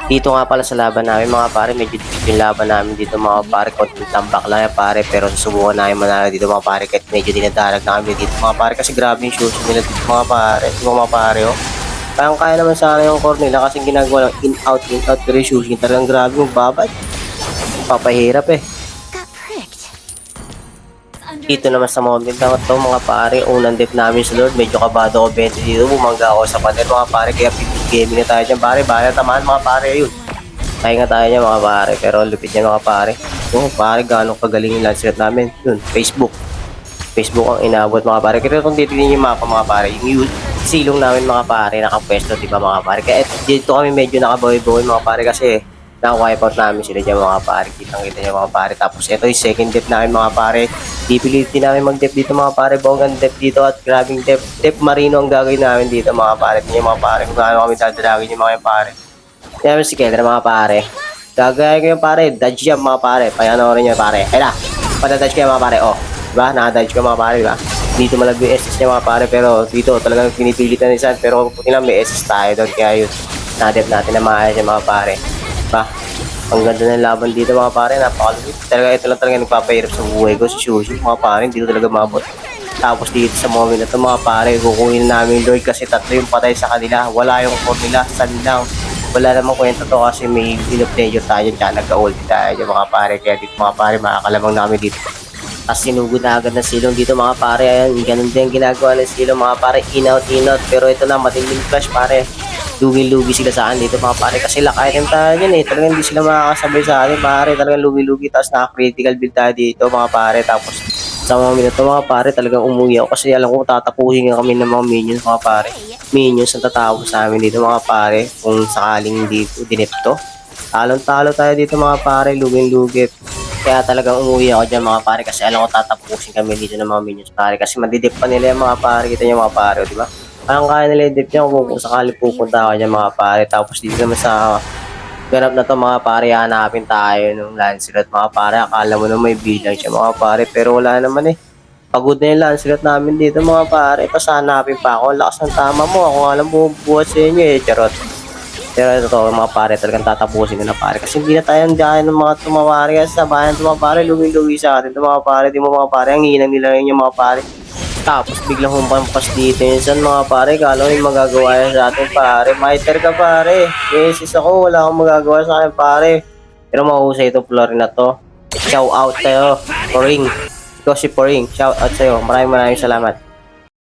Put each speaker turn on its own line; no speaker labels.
Dito nga pala sa laban namin mga pare, medyo dikit yung laban namin dito mga pare, konting tambak lang yan pare, pero susubukan namin manalo dito mga pare kahit medyo dinadarag na kami dito mga pare kasi grabe yung shoes nila dito mga pare, mga pare oh. Kaya naman sana yung core nila kasi ginagawa lang in out pero yung shoes talagang grabe yung babad. Papahirap eh. Dito naman sa moment na to mga pare, unang dip namin sa Lord, medyo kabado ko 20 dito, bumangga ako sa pader mga pare, kaya gaming na tayo dyan pare, bahala tamaan mga pare yun. Kaya nga tayo niya mga pare, pero lupit niya mga pare. Oh pare, gano'ng kagaling yung landslide namin, yun, Facebook ang inabot mga pare, pero kung titignan yung mapa mga pare, yung silong namin mga pare, nakapwesto diba mga pare, kaya dito kami medyo nakabawi-bawi mga pare kasi na-wipe out namin sila dyan mga pare, kitang-kita nyo mga pare. Tapos ito yung second dep namin mga pare, pipilitin namin mag-dep dito mga pare, bonggang dep dito at grabing dep marino ang gagawin namin dito mga pare. Tingnan mga pare kung gaano kami dadalagin yung mga pare. Tingnan si Kendra mga pare, gagawin ko yung pare, dodge jump mga pare, payanoorin nyo pare, ayun na, padadodge kayo mga pare, oh diba, nakadodge ka mga pare diba. Dito malagay yung SS niya mga pare, pero dito talagang pinipilitan ni San, pero kung lang may SS tayo doon, kaya yun, na-dep natin na maayos yung mga pare. Ba, ang ganda ng laban dito mga pare, napakalupit. Talaga ito lang talaga nagpapahirap sa buhay ko, si Sushi mga pare, hindi ko talaga mabot. Tapos dito sa moment na ito mga pare, kukunin namin Lord kasi tatlo yung patay sa kanila. Wala yung core nila, san lang. Wala namang kwenta to kasi may pinopleasure tayo dyan, nagka-ulti tayo dyan mga pare. Kaya dito mga pare, makakalamang namin dito. Tapos sinugod na agad ng silong dito mga pare, ayan, ganun din ginagawa ng silong mga pare, in out. Pero ito na, matinding flash pare. Lugi-lugi sila sa akin dito mga pare kasi lock item tayo dyan eh. Talagang hindi sila makakasabay sa akin pare. Talagang lugi-lugi tapos naka-critical build tayo dito mga pare. Tapos sa mga minuto mga pare talagang umuwi ako kasi alam ko tatapusin nga kami ng mga minions mga pare. Minions ang tatawag sa amin dito mga pare kung sakaling hindi ko dinipto. Talong-talo tayo dito mga pare, lugin-lugi. Kaya talagang umuwi ako dyan mga pare kasi alam ko tatapusin kami dito ng mga minions pare kasi madidip pa nila yung mga pare. Kita nyo mga pare, di ba? Parang kaya nila yung dip niya kung sakali pupunta ako niya mga pare. Tapos dito naman sa ganap na to mga pare, hanapin tayo ng Lancelot mga pare. Akala mo na may bilang siya mga pare, pero wala naman eh. Pagod na yung Lancelot namin dito mga pare. Tapos hanapin pa ako. Lakas ng tama mo. Ako alam bubuhat sa inyo eh. Charot. Pero ito to mga pare, talagang tatapusin ko na pare. Kasi hindi na tayong dyan ng mga tumawari kasi sa bayan tumapare. Lugi-lugi sa atin. Mga pare, di mo mga pare. Ang hinang nila yun yung mga pare. Tapos biglang humampas dito yun sa mga pare, kala ko yung magagawa yan sa atin pare. Fighter ka pare, beses ako, wala akong magagawa sa akin pare. Pero mahusay itong floor na to. Shout out tayo, Poring. Ikaw si Poring, shout out sa'yo. Maraming salamat.